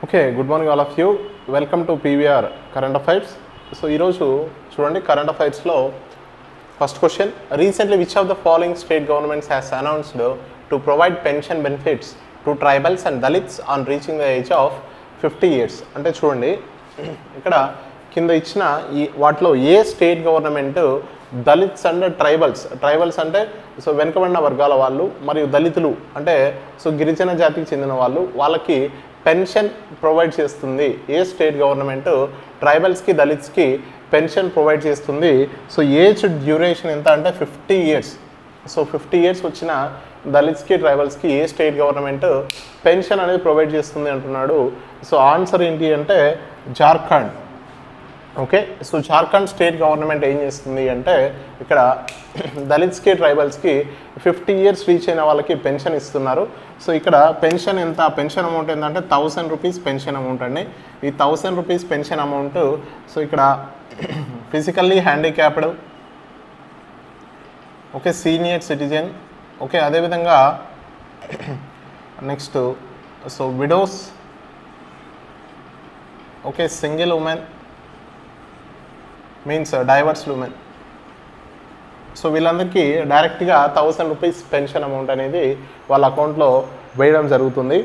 Okay, good morning all of you. Welcome to PVR Current Affairs. So, ఈరోజు చూడండి current అఫైర్స్లో first question, recently which of the following state governments has announced to provide pension benefits to tribals and Dalits on reaching the age of 50 years. అంటే చూడండి ఇక్కడ కింద ఇచ్చిన ఈ వాటిలో ఏ state government Dalits and tribals అంటే సో వెనుకబడిన వర్గాల వాళ్ళు మరియు దళితులు అంటే సో గిరిజన జాతికి చెందిన వాళ్ళకి పెన్షన్ ప్రొవైడ్ చేస్తుంది. ఏ స్టేట్ గవర్నమెంట్ ట్రైబల్స్కి దళిత్స్కి పెన్షన్ ప్రొవైడ్ చేస్తుంది. సో ఏజ్ డ్యూరేషన్ ఎంత అంటే 50 years. సో 50 years వచ్చిన దళిత్స్కి ట్రైబల్స్కి ఏ స్టేట్ గవర్నమెంట్ పెన్షన్ అనేది ప్రొవైడ్ చేస్తుంది అంటున్నాడు. సో ఆన్సర్ ఏంటి అంటే Jharkhand. Okay, so Jharkhand state government ఏం చేస్తుంది అంటే ఇక్కడ దళిత్స్కి ట్రైబల్స్కి 50 years రీచ్ అయిన వాళ్ళకి పెన్షన్ ఇస్తున్నారు. సో ఇక్కడ పెన్షన్ ఎంత, పెన్షన్ అమౌంట్ ఏంటంటే 1000 rupees పెన్షన్ అమౌంట్ అండి. ఈ 1000 rupees పెన్షన్ అమౌంట్ సో ఇక్కడ physically handicapped, okay, senior citizen, okay, అదేవిధంగా next so widows, okay, single women means divorce women. So వీళ్ళందరికీ డైరెక్ట్గా 1000 rupees పెన్షన్ అమౌంట్ అనేది వాళ్ళ అకౌంట్లో వేయడం జరుగుతుంది.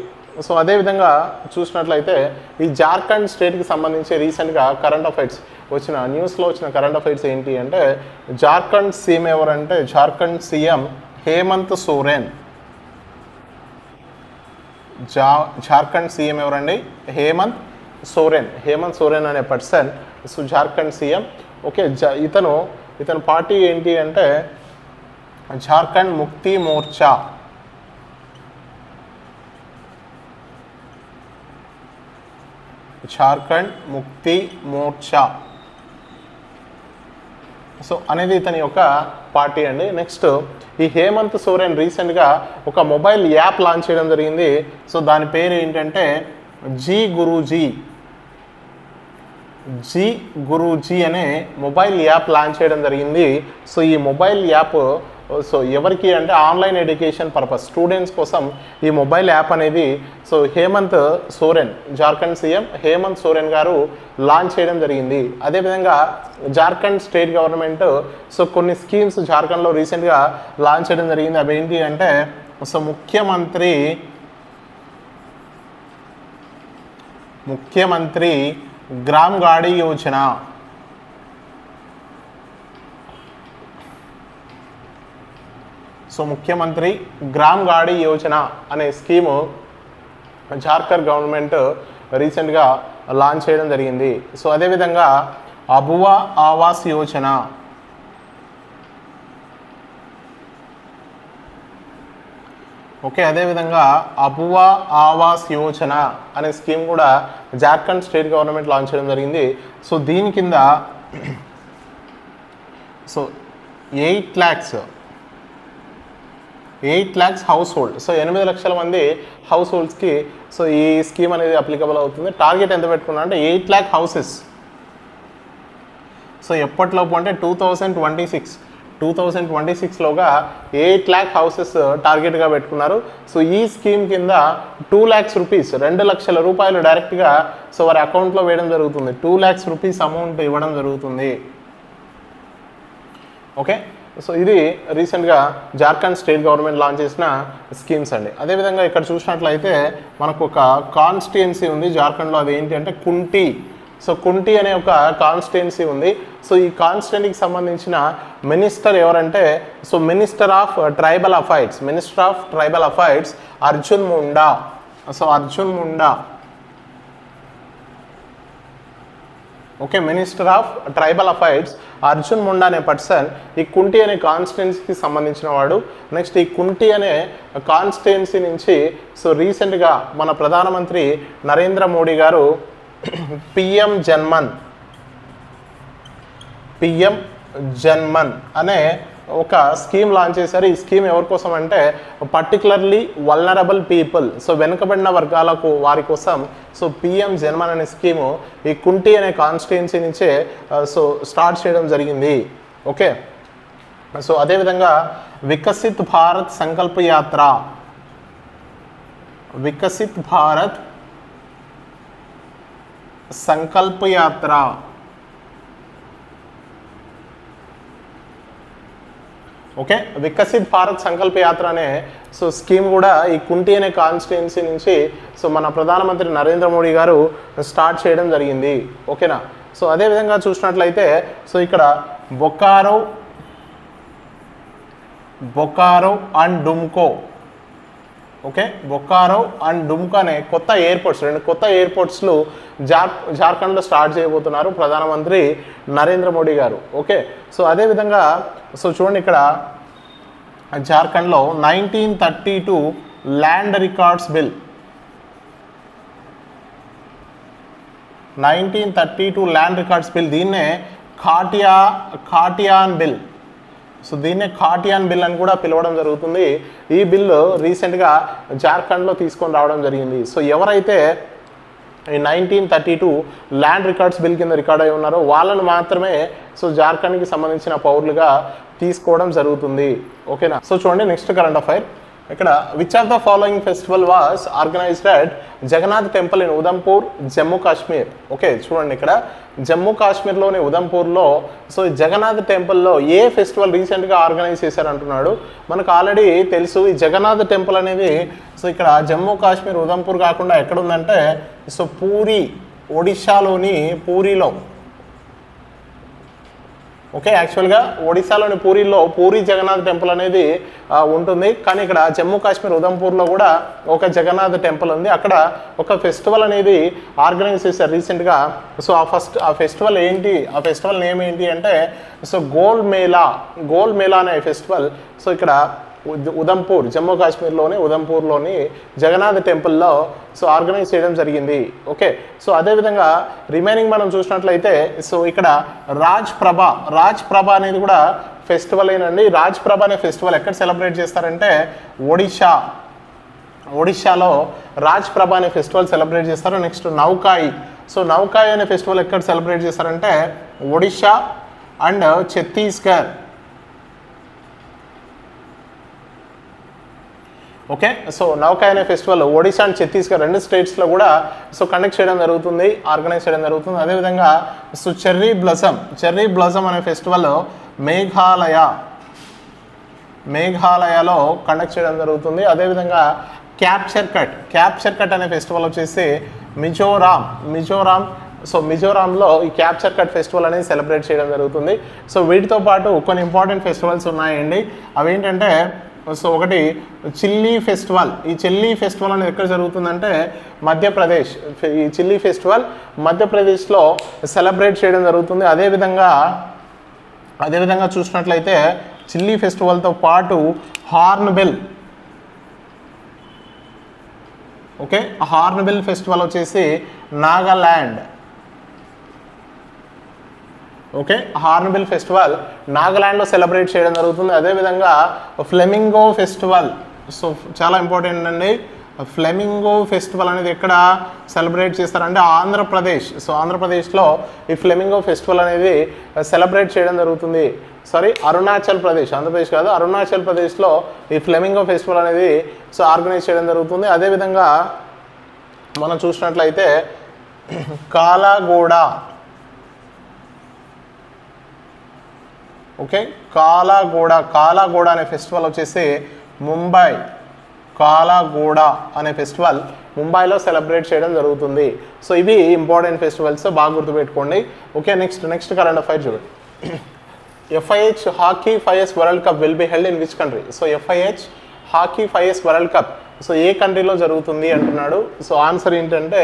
సో అదేవిధంగా చూసినట్లయితే ఈ జార్ఖండ్ స్టేట్కి సంబంధించి రీసెంట్గా కరెంట్ అఫైర్స్ వచ్చిన న్యూస్లో వచ్చిన కరెంట్ అఫైర్స్ ఏంటి అంటే జార్ఖండ్ సీఎం ఎవరంటే జార్ఖండ్ సీఎం హేమంత్ సోరెన్. జార్ఖండ్ సీఎం ఎవరండి? హేమంత్ సోరెన్ అనే person. So Jharkhand CM, okay, ఇతను పార్టీ ఏంటి అంటే జార్ఖండ్ ముక్తి మోర్చా. జార్ఖండ్ ముక్తి మోర్చా సో అనేది ఇతని యొక్క పార్టీ అండి. నెక్స్ట్ ఈ హేమంత్ సోరెన్ రీసెంట్గా ఒక మొబైల్ యాప్ లాంచ్ చేయడం జరిగింది. సో దాని పేరు ఏంటంటే జీ గురూజీ అనే మొబైల్ యాప్ లాంచ్ చేయడం జరిగింది. సో ఈ మొబైల్ యాప్ సో ఎవరికి అంటే ఆన్లైన్ ఎడ్యుకేషన్ పర్పస్ స్టూడెంట్స్ కోసం ఈ మొబైల్ యాప్ అనేది సో హేమంత్ సోరెన్, జార్ఖండ్ సీఎం హేమంత్ సోరెన్ గారు లాంచ్ చేయడం జరిగింది. అదేవిధంగా జార్ఖండ్ స్టేట్ గవర్నమెంట్ సో కొన్ని స్కీమ్స్ జార్ఖండ్లో రీసెంట్గా లాంచ్ చేయడం జరిగింది. అవి ఏంటి అంటే సో ముఖ్యమంత్రి గ్రామ్ గాడి యోజన. సో ముఖ్యమంత్రి గ్రామ్ గాడి యోజన అనే స్కీము జార్ఖండ్ గవర్నమెంట్ రీసెంట్గా లాంచ్ చేయడం జరిగింది. సో అదేవిధంగా అబువా ఆవాస్ యోజన, ఓకే, అదేవిధంగా అబువా ఆవాస్ యోజన అనే స్కీమ్ కూడా జార్ఖండ్ స్టేట్ గవర్నమెంట్ లాంచ్ చేయడం జరిగింది. సో దీని కింద so 8 lakhs house hold, so 8 లక్షల మంది హౌస్ హోల్డ్స్కి సో ఈ స్కీమ్ అనేది అప్లికబుల్ అవుతుంది. టార్గెట్ ఎంత పెట్టుకున్నా అంటే 8 lakh houses. సో ఎప్పటిలోపు అంటే 2026లోగా 8 lakh houses టార్గెట్గా పెట్టుకున్నారు. సో ఈ స్కీమ్ కింద 2 lakhs rupees 2 లక్షల రూపాయలు డైరెక్ట్గా సో వారి అకౌంట్లో వేయడం జరుగుతుంది. 2 lakhs rupees అమౌంట్ ఇవ్వడం జరుగుతుంది. ఓకే, సో ఇది రీసెంట్గా జార్ఖండ్ స్టేట్ గవర్నమెంట్ లాంచ్ చేసిన స్కీమ్స్ అండి. అదేవిధంగా ఇక్కడ చూసినట్లయితే మనకు ఒక కాన్స్టిట్యుయెన్సీ ఉంది జార్ఖండ్లో, అది ఏంటి అంటే కుంటి. సో కుంటి అనే ఒక కాన్స్టిట్యుయెన్సీ ఉంది. సో ఈ కాన్స్టిట్యుయెన్సీకి సంబంధించిన మినిస్టర్ ఎవరంటే so minister of tribal affairs Arjun Munda. So Arjun Munda, okay, minister of tribal affairs Arjun Munda అనే పర్సన్ ఈ కుంటి అనే కాన్స్టిట్యుయెన్సీకి సంబంధించిన వాడు. నెక్స్ట్ ఈ కుంటి అనే కాన్స్టిట్యుయెన్సీ నుంచి సో రీసెంట్గా మన ప్రధానమంత్రి నరేంద్ర మోడీ గారు పిఎం జన్మన్ అనే ఒక స్కీమ్ లాంచ్ చేశారు. ఈ స్కీమ్ ఎవరి కోసం అంటే పర్టికులర్లీ వల్నరబుల్ పీపుల్, సో వెనుకబడిన వర్గాలకు వారి కోసం సో పిఎం జన్మన్ అనే స్కీము ఈ కుంటి అనే కాన్స్టిట్యుయెన్సీ నుంచే సో స్టార్ట్ చేయడం జరిగింది. ఓకే, సో అదేవిధంగా వికసిత్ భారత్ సంకల్ప యాత్ర, వికసిత్ భారత్ సంకల్ప యాత్ర. ఓకే, వికసిత్ భారత్ సంకల్ప యాత్ర అనే సో స్కీమ్ కూడా ఈ కుంటి అనే కాన్స్టిట్యున్సీ నుంచి సో మన ప్రధానమంత్రి నరేంద్ర మోడీ గారు స్టార్ట్ చేయడం జరిగింది. ఓకేనా. సో అదేవిధంగా చూసినట్లయితే సో ఇక్కడ Bokaro and Dumka. Okay, Bokaro and Dumka అనే కొత్త ఎయిర్పోర్ట్స్, 2 కొత్త ఎయిర్పోర్ట్స్లు జార్ఖండ్లో స్టార్ట్ చేయబోతున్నారు ప్రధానమంత్రి నరేంద్ర మోడీ గారు. ఓకే, సో అదేవిధంగా సో చూడండి ఇక్కడ జార్ఖండ్లో 1932 land records bill, 1932 land records bill, దీన్నే ఖాటియాన్ బిల్. సో దీన్నే ఖాటియాన్ బిల్ అని కూడా పిలవడం జరుగుతుంది. ఈ బిల్లు రీసెంట్గా జార్ఖండ్లో తీసుకొని రావడం జరిగింది. సో ఎవరైతే ఈ 1932 ల్యాండ్ రికార్డ్స్ బిల్ కింద రికార్డ్ అయి ఉన్నారో వాళ్ళను మాత్రమే సో జార్ఖండ్కి సంబంధించిన పౌరులుగా తీసుకోవడం జరుగుతుంది. ఓకేనా. సో చూడండి నెక్స్ట్ కరెంట్ అఫైర్. ఇక్కడ which of the following festival was organised at Jagannath temple in Udhampur, Jammu Kashmir. Okay, చూడండి ఇక్కడ జమ్మూ కాశ్మీర్లోని ఉదంపూర్లో సో జగన్నాథ్ టెంపుల్లో ఏ ఫెస్టివల్ రీసెంట్గా ఆర్గనైజ్ చేశారంటున్నాడు. మనకు ఆల్రెడీ తెలుసు ఈ జగన్నాథ్ టెంపుల్ అనేది సో ఇక్కడ జమ్మూ కాశ్మీర్ ఉదంపూర్ కాకుండా ఎక్కడ ఉందంటే సో పూరి, ఒడిశాలోని పూరిలో. ఓకే, యాక్చువల్గా ఒడిశాలోని పూరిలో పూరి జగన్నాథ్ టెంపుల్ అనేది ఉంటుంది. కానీ ఇక్కడ జమ్మూ కాశ్మీర్ ఉదంపూర్లో కూడా ఒక జగన్నాథ్ టెంపుల్ ఉంది. అక్కడ ఒక ఫెస్టివల్ అనేది ఆర్గనైజ్ చేశారు రీసెంట్గా. సో ఆ ఫెస్టివల్ ఏంటి, ఆ ఫెస్టివల్ నేమ్ ఏంటి అంటే సో గోల్ మేళా అనే ఫెస్టివల్ సో ఇక్కడ ఉదంపూర్, జమ్మూ కాశ్మీర్లోని ఉదంపూర్లోని జగన్నాథ్ టెంపుల్లో సో ఆర్గనైజ్ చేయడం జరిగింది. ఓకే, సో అదేవిధంగా రిమైనింగ్ మనం చూసినట్లయితే సో ఇక్కడ రాజ్ ప్రభ అనేది కూడా ఫెస్టివల్ ఏనండి. రాజ్ ప్రభ అనే ఫెస్టివల్ ఎక్కడ సెలబ్రేట్ చేస్తారంటే ఒడిశాలో రాజ్ ప్రభ అనే ఫెస్టివల్ సెలబ్రేట్ చేస్తారు. నెక్స్ట్ నౌకాయి అనే ఫెస్టివల్ ఎక్కడ సెలబ్రేట్ చేస్తారంటే Odisha and Chhattisgarh. Okay, so Nuakhai అనే ఫెస్టివల్ ఒడిశా అండ్ ఛత్తీస్గఢ్ 2 స్టేట్స్లో కూడా సో కండక్ట్ చేయడం జరుగుతుంది, ఆర్గనైజ్ చేయడం జరుగుతుంది. అదేవిధంగా సో చెర్రీ బ్లాసమ్ అనే ఫెస్టివల్ మేఘాలయలో కండక్ట్ చేయడం జరుగుతుంది. అదేవిధంగా క్యాప్చర్ కట్ అనే ఫెస్టివల్ వచ్చేసి మిజోరాంలో ఈ క్యాప్చర్ కట్ ఫెస్టివల్ అనేది సెలబ్రేట్ చేయడం జరుగుతుంది. సో వీటితో పాటు కొన్ని ఇంపార్టెంట్ ఫెస్టివల్స్ ఉన్నాయండి. అవేంటంటే సో ఒకటి చిల్లీ ఫెస్టివల్. ఈ చిల్లీ ఫెస్టివల్ అనేది ఎక్కడ జరుగుతుందంటే మధ్యప్రదేశ్. ఈ చిల్లీ ఫెస్టివల్ మధ్యప్రదేశ్లో సెలబ్రేట్ చేయడం జరుగుతుంది. అదేవిధంగా చూసినట్లయితే చిల్లీ ఫెస్టివల్తో పాటు హార్న్బిల్. ఓకే, హార్న్బిల్ ఫెస్టివల్ వచ్చేసి నాగాల్యాండ్. ఓకే, హార్న్బిల్ ఫెస్టివల్ నాగాల్యాండ్లో సెలబ్రేట్ చేయడం జరుగుతుంది. అదేవిధంగా ఫ్లెమింగో ఫెస్టివల్, సో చాలా ఇంపార్టెంట్ అండి. ఫ్లెమింగో ఫెస్టివల్ అనేది ఎక్కడ సెలబ్రేట్ చేస్తారంటే ఆంధ్రప్రదేశ్. సో ఆంధ్రప్రదేశ్లో ఈ ఫ్లెమింగో ఫెస్టివల్ అనేది సెలబ్రేట్ చేయడం జరుగుతుంది. అరుణాచల్ ప్రదేశ్, ఆంధ్రప్రదేశ్ కాదు, అరుణాచల్ ప్రదేశ్లో ఈ ఫ్లెమింగో ఫెస్టివల్ అనేది సో ఆర్గనైజ్ చేయడం జరుగుతుంది. అదేవిధంగా మనం చూసినట్లయితే కాలాగోడ. ఓకే, కాలాగోడ అనే ఫెస్టివల్ వచ్చేసి ముంబై. కాలాగోడ అనే ఫెస్టివల్ ముంబైలో సెలబ్రేట్ చేయడం జరుగుతుంది. సో ఇవి ఇంపార్టెంట్ ఫెస్టివల్స్, బాగా గుర్తుపెట్టుకోండి. ఓకే, నెక్స్ట్ కరెంట్ అఫైర్ చూడండి. FIH hockey 5S world cup will be held in which country. So FIH hockey 5S world cup so ఏ కంట్రీలో జరుగుతుంది అంటున్నాడు. సో ఆన్సర్ ఏంటంటే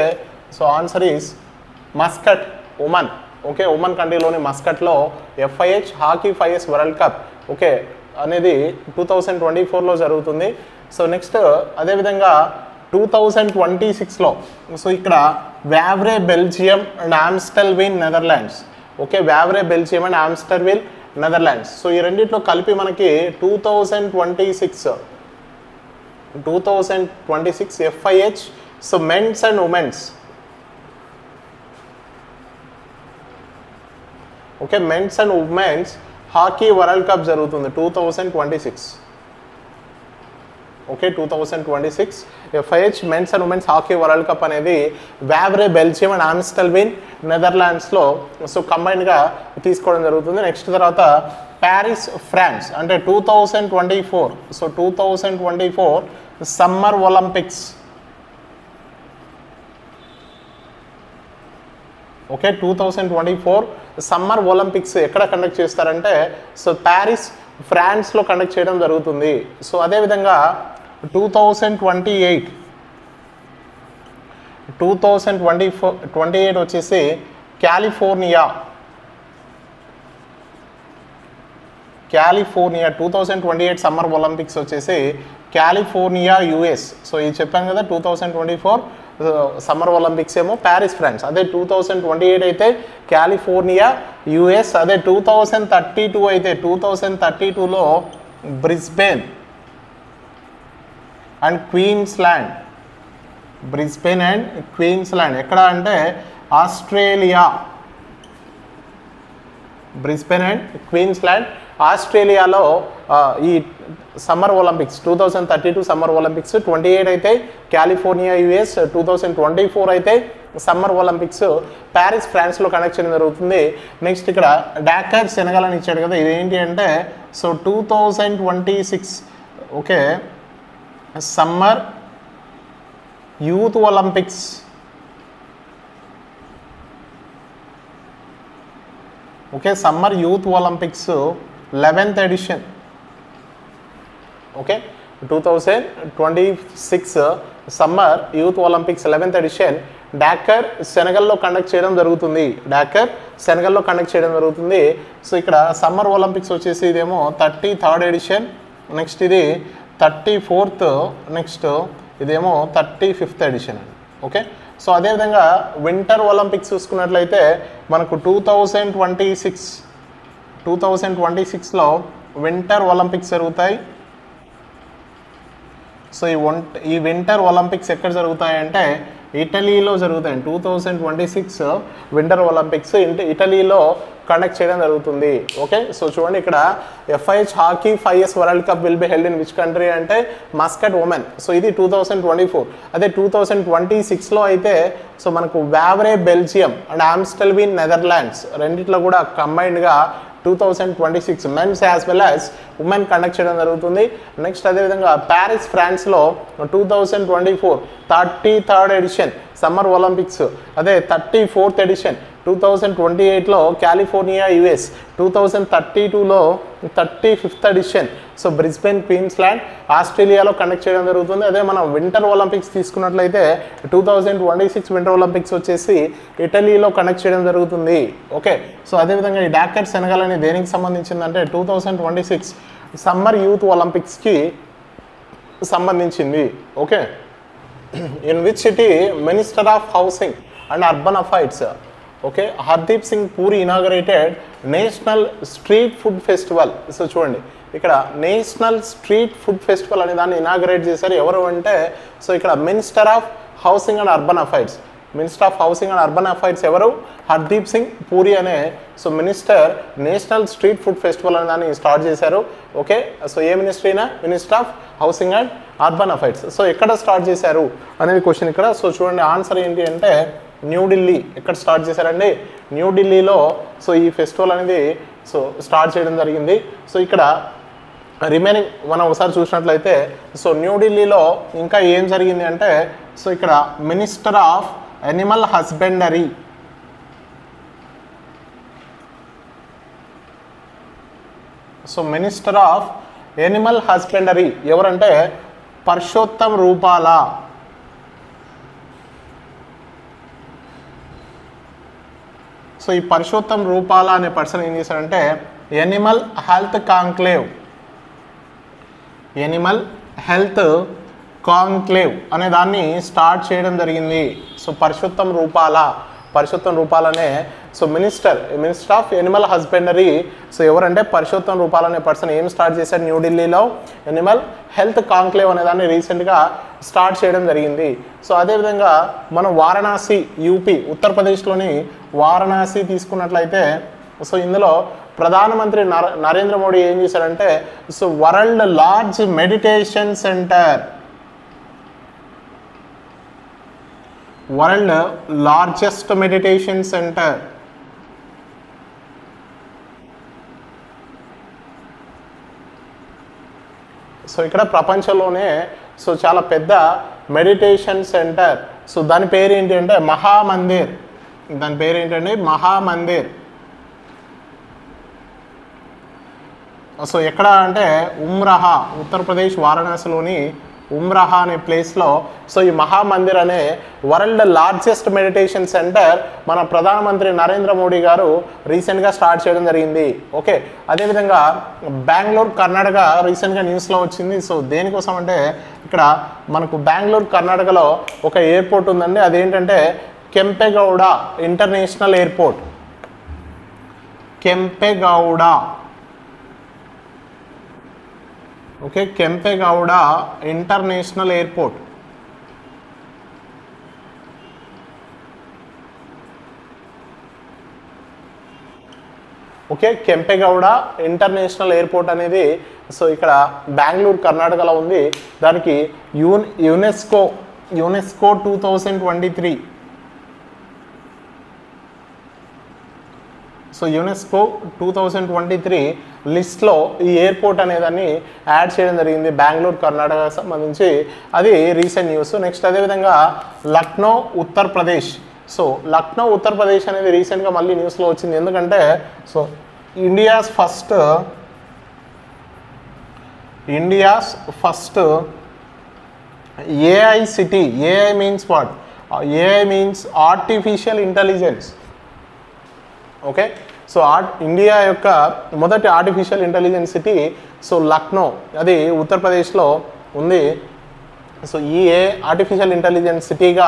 so answer is Muscat, Oman. Okay, Oman కంట్రీలోని మస్కట్లో FIH hockey 5S world cup okay అనేది 2024లో జరుగుతుంది. సో నెక్స్ట్ అదేవిధంగా 2026లో సో ఇక్కడ Wavre Belgium and Amstelveen Netherlands. Okay, Wavre Belgium and Amstelveen Netherlands. So ఈ రెండిట్లో కలిపి మనకి 2026 FIH so men's and women's. Okay, men's and women's hockey world cup జరుగుతుంది 2026. Okay 2026 FIH men's and women's hockey world cup అనేది Wavre Belgium and Amstelveen నెదర్లాండ్స్లో so కంబైన్డ్గా తీసుకోవడం జరుగుతుంది. నెక్స్ట్ తర్వాత ప్యారిస్ ఫ్రాన్స్ అంటే 2024 so 2024 summer Olympics okay 2024 summer Olympics ఎక్కడ conduct చేస్తారంటే సో ప్యారిస్ ఫ్రాన్స్లో కండక్ట్ చేయడం జరుగుతుంది. సో అదేవిధంగా 2028 వచ్చేసి కాలిఫోర్నియా 2028 సమ్మర్ ఒలింపిక్స్ వచ్చేసి కాలిఫోర్నియా US. సో ఇది చెప్పాను కదా 2024 సమ్మర్ ఒలింపిక్స్ ఏమో ప్యారిస్ ఫ్రాన్స్, అదే 2028 అయితే కాలిఫోర్నియా US, అదే 2032 అయితే 2032లో Brisbane and Queensland, Brisbane and Queensland ఎక్కడ అంటే ఆస్ట్రేలియా, బ్రిస్బేన్ అండ్ క్వీన్స్లాండ్ ఆస్ట్రేలియాలో ఈ సమ్మర్ ఒలింపిక్స్ 2032 సమ్మర్ ఒలింపిక్స్, 28 అయితే కాలిఫోర్నియా US, 2024 అయితే సమ్మర్ ఒలింపిక్స్ ప్యారిస్ ఫ్రాన్స్లో కండక్ట్ చేయడం జరుగుతుంది. నెక్స్ట్ ఇక్కడ డాకర్ సెనగల్ అని ఇచ్చాడు కదా, ఇదేంటి అంటే so 2026 okay summer youth Olympics okay summer youth Olympics 11th edition okay 2026 summer youth Olympics 11th edition Dakar సెనగల్లో కండక్ట్ చేయడం జరుగుతుంది. డాకర్ సెనగల్లో కండక్ట్ చేయడం జరుగుతుంది. సో ఇక్కడ సమ్మర్ ఒలింపిక్స్ వచ్చేసి ఇదేమో 33rd ఎడిషన్, నెక్స్ట్ ఇది 34th, నెక్స్ట్ ఇదేమో 35th ఎడిషన్ అండి. ఓకే సో అదేవిధంగా వింటర్ ఒలింపిక్స్ చూసుకున్నట్లయితే మనకు 2026లో వింటర్ ఒలింపిక్స్ జరుగుతాయి. సో ఈ వింటర్ ఒలింపిక్స్ ఎక్కడ జరుగుతాయంటే ఇటలీలో జరుగుతాయి. 2026 వింటర్ ఒలింపిక్స్ ఇటలీలో కండక్ట్ చేయడం జరుగుతుంది. ఓకే సో చూడండి ఇక్కడ FIH hockey 5S world cup will be held in which country అంటే మస్కట్ ఉమెన్. సో ఇది 2024. అదే 2026లో అయితే సో మనకు Wavre Belgium and Amstelveen Netherlands రెండిట్లో కూడా కంబైన్డ్గా 2026 men's as well as women conduct చేయడం జరుగుతుంది. నెక్స్ట్ అదేవిధంగా ప్యారిస్ ఫ్రాన్స్లో 2024 33rd ఎడిషన్ సమ్మర్ ఒలింపిక్స్, అదే 34th ఎడిషన్ 2028లో కాలిఫోర్నియా US, 2032లో 35th edition so Brisbane Queensland ఆస్ట్రేలియాలో కండక్ట్ చేయడం జరుగుతుంది. అదే మనం వింటర్ ఒలింపిక్స్ తీసుకున్నట్లయితే 2026 వింటర్ ఒలింపిక్స్ వచ్చేసి ఇటలీలో కండక్ట్ చేయడం జరుగుతుంది. ఓకే సో అదేవిధంగా ఈ డాకర్ సెనగల్ అని దేనికి సంబంధించిందంటే 2026 సమ్మర్ యూత్ ఒలింపిక్స్కి సంబంధించింది. Okay in which city minister of housing and urban affairs okay Hardeep Singh puri inaugurated national street food festival. So చూడండి ఇక్కడ నేషనల్ స్ట్రీట్ ఫుడ్ ఫెస్టివల్ అనే దాన్ని ఇనాగరేట్ చేశారు. ఎవరు అంటే సో ఇక్కడ minister of housing and urban affairs, minister of housing and urban affairs ఎవరు హర్దీప్ సింగ్ పూరి అనే so minister national street food festival అనే దాన్ని స్టార్ట్ చేశారు. ఓకే సో ఏ మినిస్ట్రీనా minister of housing and urban affairs. So ఎక్కడ స్టార్ట్ చేశారు అనేది క్వశ్చన్ ఇక్కడ. సో చూడండి ఆన్సర్ ఏంటి అంటే న్యూఢిల్లీ. ఎక్కడ స్టార్ట్ చేశారండి న్యూఢిల్లీలో సో ఈ ఫెస్టివల్ అనేది సో స్టార్ట్ చేయడం జరిగింది. సో ఇక్కడ రిమైనింగ్ మనం ఒకసారి చూసినట్లయితే సో న్యూఢిల్లీలో ఇంకా ఏం జరిగింది అంటే సో ఇక్కడ minister of animal husbandry so minister of animal husbandry ఎవరంటే పర్షోత్తమ్ రూపాలా. సో ఈ పర్షోత్తమ్ రూపాలా అనే పర్సన్ ఏం చేశాడంటే animal health conclave, animal health conclave అనే దాన్ని స్టార్ట్ చేయడం జరిగింది. సో పర్షోత్తమ్ రూపాలనే so minister of animal husbandry. So ఎవరంటే పర్షోత్తమ్ రూపాల్ అనే పర్సన్ ఏం స్టార్ట్ చేశారు న్యూఢిల్లీలో ఎనిమల్ హెల్త్ కాంక్లేవ్ అనే దాన్ని రీసెంట్గా స్టార్ట్ చేయడం జరిగింది. సో అదేవిధంగా మనం వారణాసి యూపీ ఉత్తరప్రదేశ్లోని వారణాసి తీసుకున్నట్లయితే సో ఇందులో ప్రధానమంత్రి నరేంద్ర మోడీ ఏం చేశారంటే so world large meditation centre, world largest meditation centre. So ఇక్కడ ప్రపంచంలోనే సో చాలా పెద్ద మెడిటేషన్ సెంటర్. సో దాని పేరు ఏంటి అంటే మహామందిర్. దాని పేరు ఏంటంటే మహామందిర్. సో ఎక్కడ అంటే ఉమ్రహా, ఉత్తరప్రదేశ్ వారణాసిలోని ఉమ్రహా అనే ప్లేస్లో సో ఈ మహామందిర్ అనే వరల్డ్ లార్జెస్ట్ మెడిటేషన్ సెంటర్ మన ప్రధానమంత్రి నరేంద్ర మోడీ గారు రీసెంట్గా స్టార్ట్ చేయడం జరిగింది. ఓకే, అదేవిధంగా బెంగళూరు కర్ణాటక రీసెంట్గా న్యూస్లో వచ్చింది. సో దేనికోసం అంటే ఇక్కడ మనకు బెంగళూరు కర్ణాటకలో ఒక ఎయిర్పోర్ట్ ఉందండి. అదేంటంటే Kempegowda international airport. Kempegowda, okay, Kempegowda international airport. Okay, Kempegowda international airport అనేది సో ఇక్కడ బెంగళూరు కర్ణాటకలో ఉంది. దానికి యునెస్కో 2023 సో యునెస్కో 2023 లిస్ట్లో ఈ ఎయిర్పోర్ట్ అనేదాన్ని యాడ్ చేయడం జరిగింది బెంగళూరు కర్ణాటకకు సంబంధించి. అది రీసెంట్ న్యూస్. నెక్స్ట్ అదేవిధంగా లక్నో ఉత్తరప్రదేశ్. సో లక్నో ఉత్తరప్రదేశ్ అనేది రీసెంట్గా మళ్ళీ న్యూస్లో వచ్చింది. ఎందుకంటే so India's first AI city. AI means what? AI means artificial intelligence. Okay, so India యొక్క మొదటి artificial intelligence city so Lucknow, అది ఉత్తరప్రదేశ్లో ఉంది. సో ఈ ఆర్టిఫిషియల్ ఇంటెలిజెన్స్ సిటీగా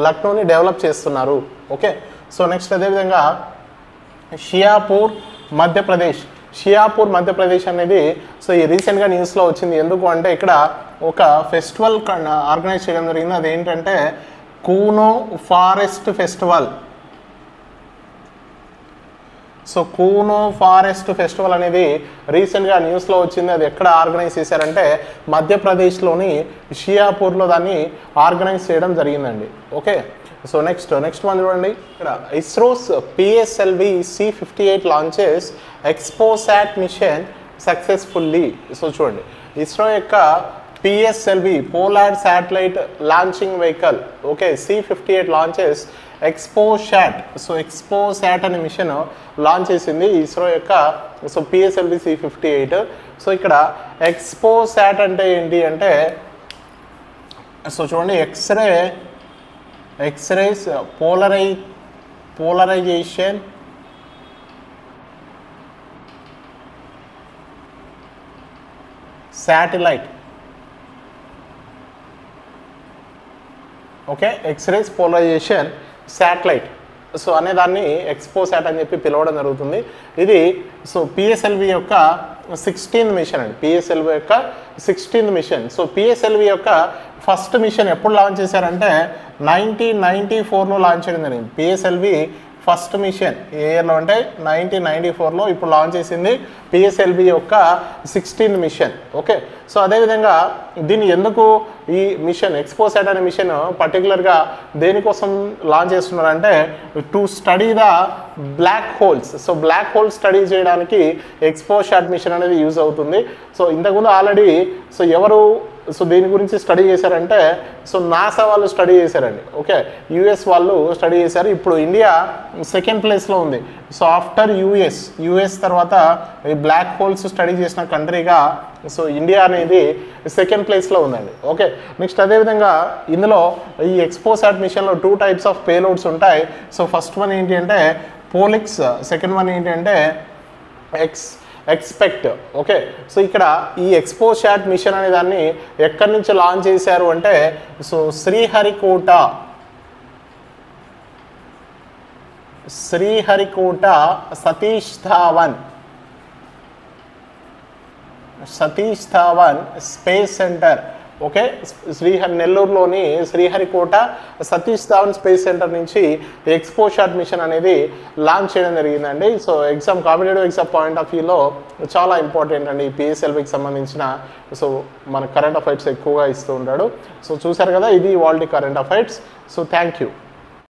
లక్నోని డెవలప్ చేస్తున్నారు. ఓకే, సో నెక్స్ట్ అదేవిధంగా షియాపూర్ మధ్యప్రదేశ్ అనేది సో ఈ రీసెంట్గా న్యూస్లో వచ్చింది. ఎందుకు అంటే ఇక్కడ ఒక ఫెస్టివల్ ఆర్గనైజ్ చేయడం జరిగింది. అదేంటంటే Kuno forest festival. So Kuno forest festival అనేది రీసెంట్గా న్యూస్లో వచ్చింది. అది ఎక్కడ ఆర్గనైజ్ చేశారంటే మధ్యప్రదేశ్లోని షియాపూర్లో దాన్ని ఆర్గనైజ్ చేయడం జరిగిందండి. ఓకే, సో నెక్స్ట్ వన్ చూడండి. ఇక్కడ ISRO's PSLV C58 launches XPoSat mission successfully. So చూడండి, ఇస్రో యొక్క PSLV polar satellite launching vehicle okay C58 launches XPoSat. So XPoSat అనే మిషన్ లాంచ్ చేసింది ఇస్రో యొక్క సో PSLV C58. సో ఇక్కడ ఎక్స్పోసాట్ అంటే ఏంటి అంటే సో చూడండి, X rays polarisation satellite. Okay, X rays polarisation satellite so అనేదాన్ని ఎక్స్పోసాట్ అని చెప్పి పిలవడం జరుగుతుంది. ఇది సో PSLV యొక్క 16th మిషన్ అండి. PSLV యొక్క 16th మిషన్. సో PSLV యొక్క ఫస్ట్ మిషన్ ఎప్పుడు లాంచ్ చేశారంటే 1994లో లాంచ్ చేయడం జరిగింది. PSLV ఫస్ట్ మిషన్ ఏ ఇయర్లో అంటే 1994లో ఇప్పుడు లాంచ్ చేసింది PSLV యొక్క 16th మిషన్. ఓకే, సో అదేవిధంగా దీన్ని ఎందుకు ఈ మిషన్ ఎక్స్పోసాట్ అనే మిషన్ పర్టికులర్గా దేనికోసం లాంచ్ చేస్తున్నారంటే to study the black holes. So black holes study చేయడానికి ఎక్స్పోసాట్ మిషన్ అనేది యూజ్ అవుతుంది. సో ఇంతకుముందు ఆల్రెడీ సో ఎవరు సో దీని గురించి స్టడీ చేశారంటే సో నాసా వాళ్ళు స్టడీ చేశారండి. ఓకే, US వాళ్ళు స్టడీ చేశారు. ఇప్పుడు ఇండియా సెకండ్ ప్లేస్లో ఉంది. సో ఆఫ్టర్ యుఎస్ తర్వాత ఈ బ్లాక్ హోల్స్ స్టడీ చేసిన కంట్రీగా సో ఇండియా అనేది సెకండ్ ప్లేస్లో ఉందండి. ఓకే, నెక్స్ట్ అదేవిధంగా ఇందులో ఈ ఎక్స్పోసాట్ మిషన్లో 2 types ఆఫ్ పేలోడ్స్ ఉంటాయి. సో ఫస్ట్ వన్ ఏంటి అంటే పోలిక్స్, సెకండ్ వన్ ఏంటి అంటే ఎక్స్పెక్ట్. ఓకే, సో ఇక్కడ ఈ ఎక్స్పోసాట్ మిషన్ అనే దాన్ని ఎక్కడి నుంచి లాంచ్ చేశారు అంటే so Sriharikota Satish Dhawan space centre okay, నెల్లూరులోని శ్రీహరికోట సతీష్ ధావన్ స్పేస్ సెంటర్ నుంచి ఎక్స్పో షాట్ మిషన్ అనేది లాంచ్ చేయడం జరిగిందండి. So competitive exam point of వ్యూలో చాలా ఇంపార్టెంట్ అండి. PSLVకి సంబంధించిన సో మన కరెంట్ అఫైర్స్ ఎక్కువగా ఇస్తూ ఉంటాడు. సో చూసారు కదా, ఇది వాళ్ళ current affairs. So thank you.